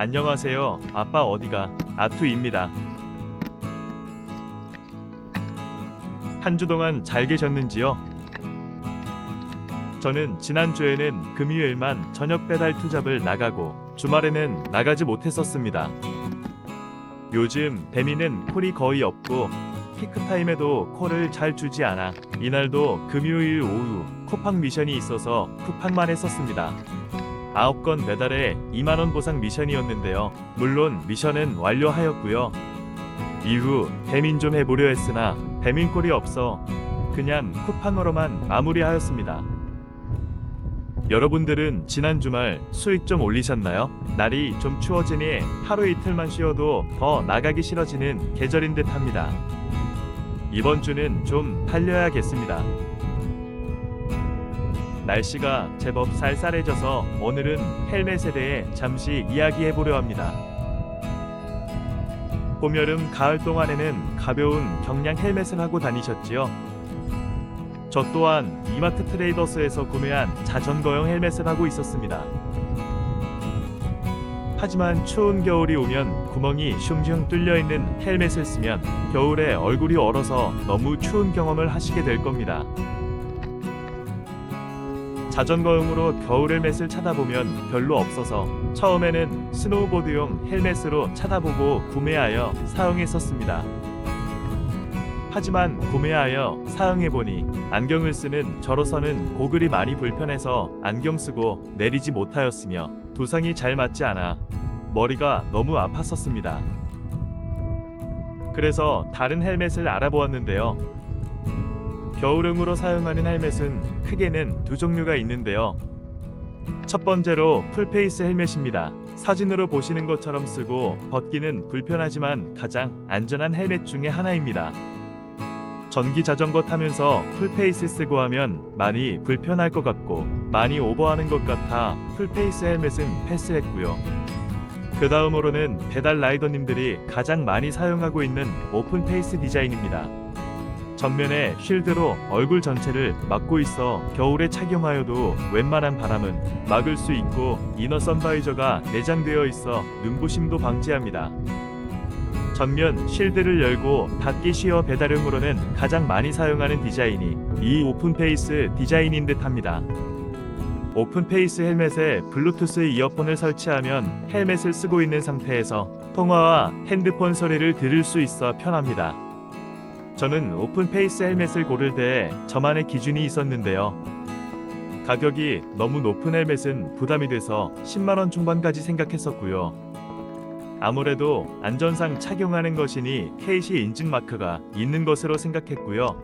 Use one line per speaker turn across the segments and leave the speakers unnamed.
안녕하세요. 아빠 어디가? 아투입니다. 한 주 동안 잘 계셨는지요? 저는 지난주에는 금요일만 저녁 배달 투잡을 나가고 주말에는 나가지 못했었습니다. 요즘 배미는 콜이 거의 없고 피크타임에도 콜을 잘 주지 않아 이날도 금요일 오후 쿠팡 미션이 있어서 쿠팡만 했었습니다. 9건 배달에 2만원 보상 미션이었는데요. 물론 미션은 완료하였고요. 이후 배민 좀 해보려 했으나 배민 콜이 없어 그냥 쿠팡으로만 마무리하였습니다. 여러분들은 지난 주말 수익 좀 올리셨나요? 날이 좀 추워지니 하루 이틀만 쉬어도 더 나가기 싫어지는 계절인 듯 합니다. 이번 주는 좀 달려야겠습니다. 날씨가 제법 쌀쌀해져서 오늘은 헬멧에 대해 잠시 이야기해보려 합니다. 봄, 여름, 가을 동안에는 가벼운 경량 헬멧을 하고 다니셨지요? 저 또한 이마트 트레이더스에서 구매한 자전거용 헬멧을 하고 있었습니다. 하지만 추운 겨울이 오면 구멍이 슝슝 뚫려있는 헬멧을 쓰면 겨울에 얼굴이 얼어서 너무 추운 경험을 하시게 될 겁니다. 자전거용으로 겨울 헬멧을 찾아보면 별로 없어서 처음에는 스노우보드용 헬멧으로 찾아보고 구매하여 사용했었습니다. 하지만 구매하여 사용해보니 안경을 쓰는 저로서는 고글이 많이 불편해서 안경 쓰고 내리지 못하였으며 두상이 잘 맞지 않아 머리가 너무 아팠었습니다. 그래서 다른 헬멧을 알아보았는데요. 겨울용으로 사용하는 헬멧은 크게는 두 종류가 있는데요. 첫 번째로 풀페이스 헬멧입니다. 사진으로 보시는 것처럼 쓰고 벗기는 불편하지만 가장 안전한 헬멧 중에 하나입니다. 전기 자전거 타면서 풀페이스 쓰고 하면 많이 불편할 것 같고 많이 오버하는 것 같아 풀페이스 헬멧은 패스했고요. 그 다음으로는 배달 라이더님들이 가장 많이 사용하고 있는 오픈페이스 디자인입니다. 전면에 쉴드로 얼굴 전체를 막고 있어 겨울에 착용하여도 웬만한 바람은 막을 수 있고 이너 선바이저가 내장되어 있어 눈부심도 방지합니다. 전면 쉴드를 열고 닫기 쉬워 배달용으로는 가장 많이 사용하는 디자인이 이 오픈페이스 디자인인 듯 합니다. 오픈페이스 헬멧에 블루투스 이어폰을 설치하면 헬멧을 쓰고 있는 상태에서 통화와 핸드폰 소리를 들을 수 있어 편합니다. 저는 오픈페이스 헬멧을 고를 때 저만의 기준이 있었는데요. 가격이 너무 높은 헬멧은 부담이 돼서 10만원 중반까지 생각했었고요. 아무래도 안전상 착용하는 것이니 KC 인증 마크가 있는 것으로 생각했고요.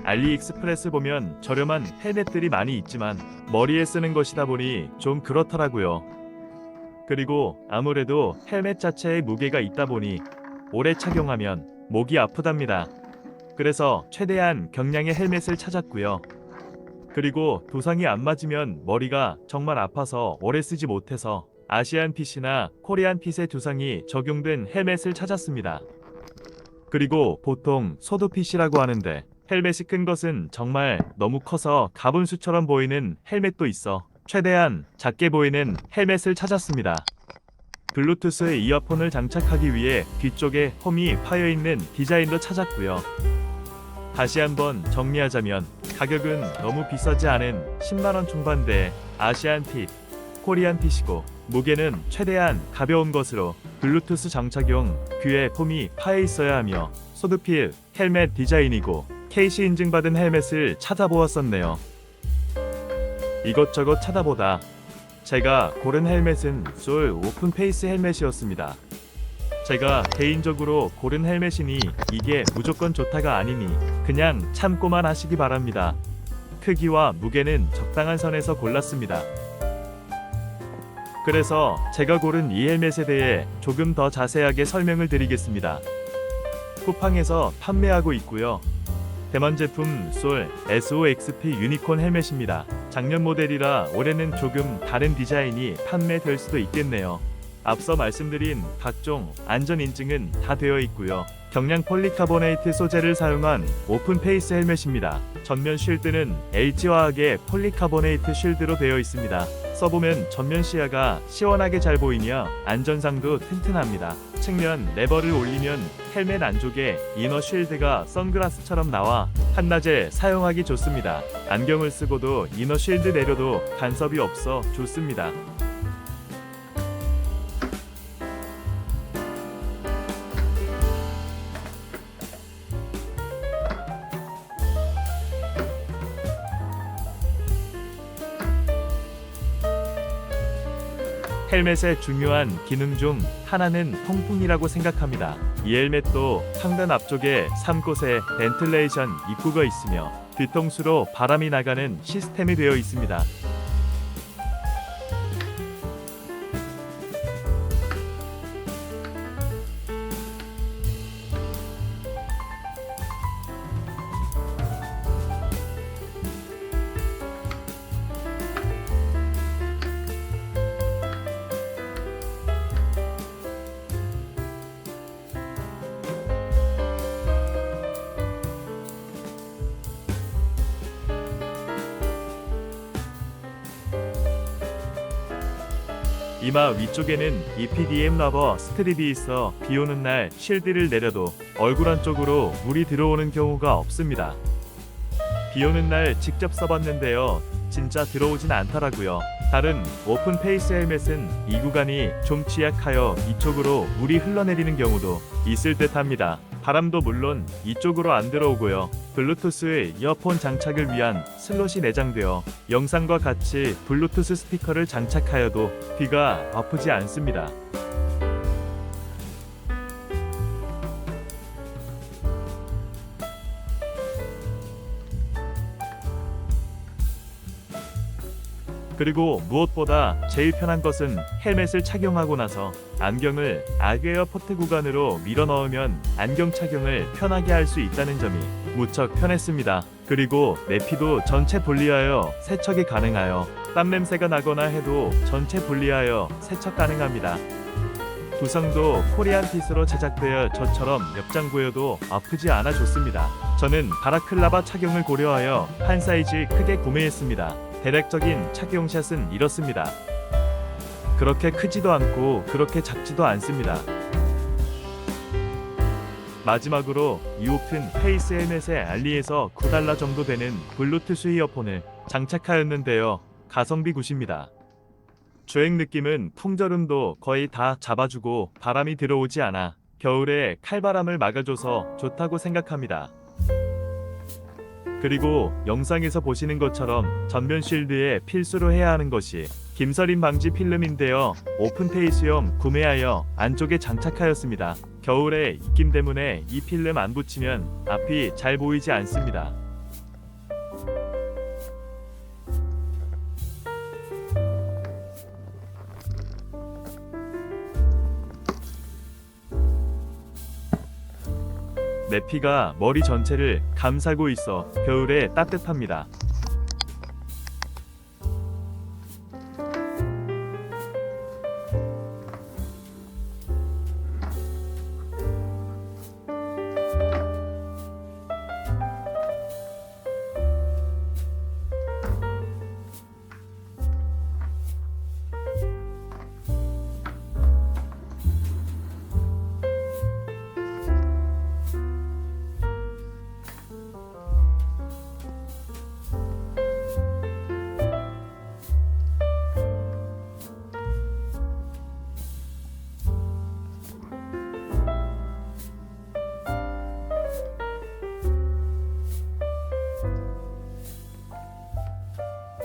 알리익스프레스 보면 저렴한 헬멧들이 많이 있지만 머리에 쓰는 것이다 보니 좀 그렇더라고요. 그리고 아무래도 헬멧 자체에 무게가 있다 보니 오래 착용하면 목이 아프답니다. 그래서 최대한 경량의 헬멧을 찾았고요. 그리고 두상이 안 맞으면 머리가 정말 아파서 오래 쓰지 못해서 아시안 핏이나 코리안 핏의 두상이 적용된 헬멧을 찾았습니다. 그리고 보통 소드 핏이라고 하는데 헬멧이 큰 것은 정말 너무 커서 가분수처럼 보이는 헬멧도 있어 최대한 작게 보이는 헬멧을 찾았습니다. 블루투스 이어폰을 장착하기 위해 뒤쪽에 홈이 파여있는 디자인도 찾았고요. 다시 한번 정리하자면 가격은 너무 비싸지 않은 10만원 중반대의 아시안 핏, 코리안 핏이고 무게는 최대한 가벼운 것으로 블루투스 장착용 귀에 홈이 파여 있어야 하며 소드필 헬멧 디자인이고 KC 인증받은 헬멧을 찾아보았었네요. 이것저것 찾아보다 제가 고른 헬멧은 솔 오픈페이스 헬멧이었습니다. 제가 개인적으로 고른 헬멧이니 이게 무조건 좋다가 아니니 그냥 참고만 하시기 바랍니다. 크기와 무게는 적당한 선에서 골랐습니다. 그래서 제가 고른 이 헬멧에 대해 조금 더 자세하게 설명을 드리겠습니다. 쿠팡에서 판매하고 있고요. 대만 제품 솔 SOXP 유니콘 헬멧입니다. 작년 모델이라 올해는 조금 다른 디자인이 판매될 수도 있겠네요. 앞서 말씀드린 각종 안전 인증은 다 되어 있고요. 경량 폴리카보네이트 소재를 사용한 오픈 페이스 헬멧입니다. 전면 쉴드는 LG화학의 폴리카보네이트 쉴드로 되어 있습니다. 써보면 전면 시야가 시원하게 잘 보이며 안전상도 튼튼합니다. 측면 레버를 올리면 헬멧 안쪽에 이너 쉴드가 선글라스처럼 나와 한낮에 사용하기 좋습니다. 안경을 쓰고도 이너 쉴드 내려도 간섭이 없어 좋습니다. 헬멧의 중요한 기능 중 하나는 통풍이라고 생각합니다. 이 헬멧도 상단 앞쪽에 3곳에 벤틀레이션 입구가 있으며 뒤통수로 바람이 나가는 시스템이 되어 있습니다. 이마 위쪽에는 EPDM 러버 스트립이 있어 비오는 날 쉴드를 내려도 얼굴 안쪽으로 물이 들어오는 경우가 없습니다. 비오는 날 직접 써봤는데요. 진짜 들어오진 않더라고요. 다른 오픈 페이스 헬멧은 이 구간이 좀 취약하여 이쪽으로 물이 흘러내리는 경우도 있을 듯합니다. 바람도 물론 이쪽으로 안 들어오고요. 블루투스 이어폰 장착을 위한 슬롯이 내장되어 영상과 같이 블루투스 스피커를 장착하여도 귀가 아프지 않습니다. 그리고 무엇보다 제일 편한 것은 헬멧을 착용하고 나서 안경을 악에어 포트 구간으로 밀어 넣으면 안경 착용을 편하게 할 수 있다는 점이 무척 편했습니다. 그리고 내피도 전체 분리하여 세척이 가능하여 땀 냄새가 나거나 해도 전체 분리하여 세척 가능합니다. 구성도 코리안 핏으로 제작되어 저처럼 옆장 보여도 아프지 않아 좋습니다. 저는 바라클라바 착용을 고려하여 한 사이즈 크게 구매했습니다. 대략적인 착용샷은 이렇습니다. 그렇게 크지도 않고 그렇게 작지도 않습니다. 마지막으로 이 오픈 페이스 헬멧의 알리에서 $9 정도 되는 블루투스 이어폰을 장착하였는데요. 가성비 굿입니다. 주행 느낌은 풍절음도 거의 다 잡아주고 바람이 들어오지 않아 겨울에 칼바람을 막아줘서 좋다고 생각합니다. 그리고 영상에서 보시는 것처럼 전면 쉴드에 필수로 해야 하는 것이 김서림 방지 필름인데요. 오픈 페이스용 구매하여 안쪽에 장착하였습니다. 겨울에 입김 때문에 이 필름 안 붙이면 앞이 잘 보이지 않습니다. 내피가 머리 전체를 감싸고 있어 겨울에 따뜻합니다.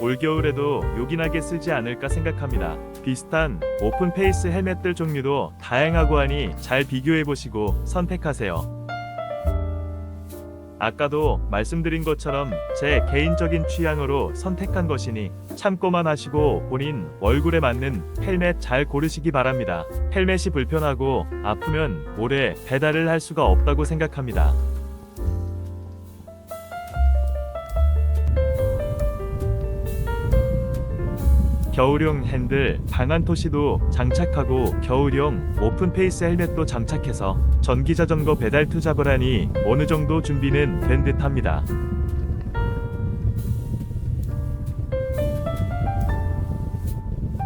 올겨울에도 요긴하게 쓰지 않을까 생각합니다. 비슷한 오픈 페이스 헬멧들 종류도 다양하고 하니 잘 비교해보시고 선택하세요. 아까도 말씀드린 것처럼 제 개인적인 취향으로 선택한 것이니 참고만 하시고 본인 얼굴에 맞는 헬멧 잘 고르시기 바랍니다. 헬멧이 불편하고 아프면 오래 배달을 할 수가 없다고 생각합니다. 겨울용 핸들, 방한토시도 장착하고 겨울용 오픈 페이스 헬멧도 장착해서 전기자전거 배달 투잡을 하니 어느 정도 준비는 된 듯합니다.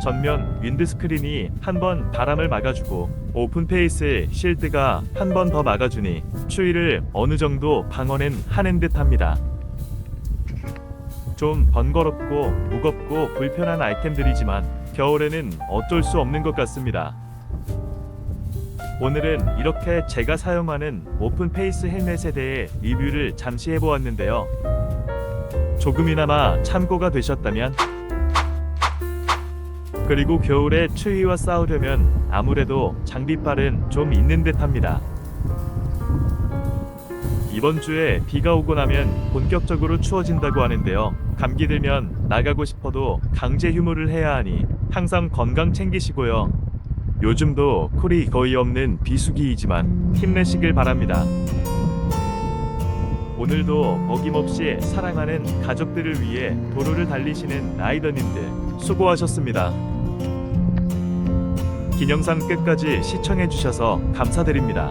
전면 윈드스크린이 한 번 바람을 막아주고 오픈페이스 실드가 한 번 더 막아주니 추위를 어느 정도 방어는 하는 듯합니다. 좀 번거롭고 무겁고 불편한 아이템들이지만 겨울에는 어쩔 수 없는 것 같습니다. 오늘은 이렇게 제가 사용하는 오픈페이스 헬멧에 대해 리뷰를 잠시 해보았는데요. 조금이나마 참고가 되셨다면, 그리고 겨울에 추위와 싸우려면 아무래도 장비빨은 좀 있는 듯합니다. 이번 주에 비가 오고 나면 본격적으로 추워진다고 하는데요. 감기 들면 나가고 싶어도 강제 휴무를 해야 하니 항상 건강 챙기시고요. 요즘도 쿨이 거의 없는 비수기이지만 힘내시길 바랍니다. 오늘도 어김없이 사랑하는 가족들을 위해 도로를 달리시는 라이더님들 수고하셨습니다. 긴 영상 끝까지 시청해주셔서 감사드립니다.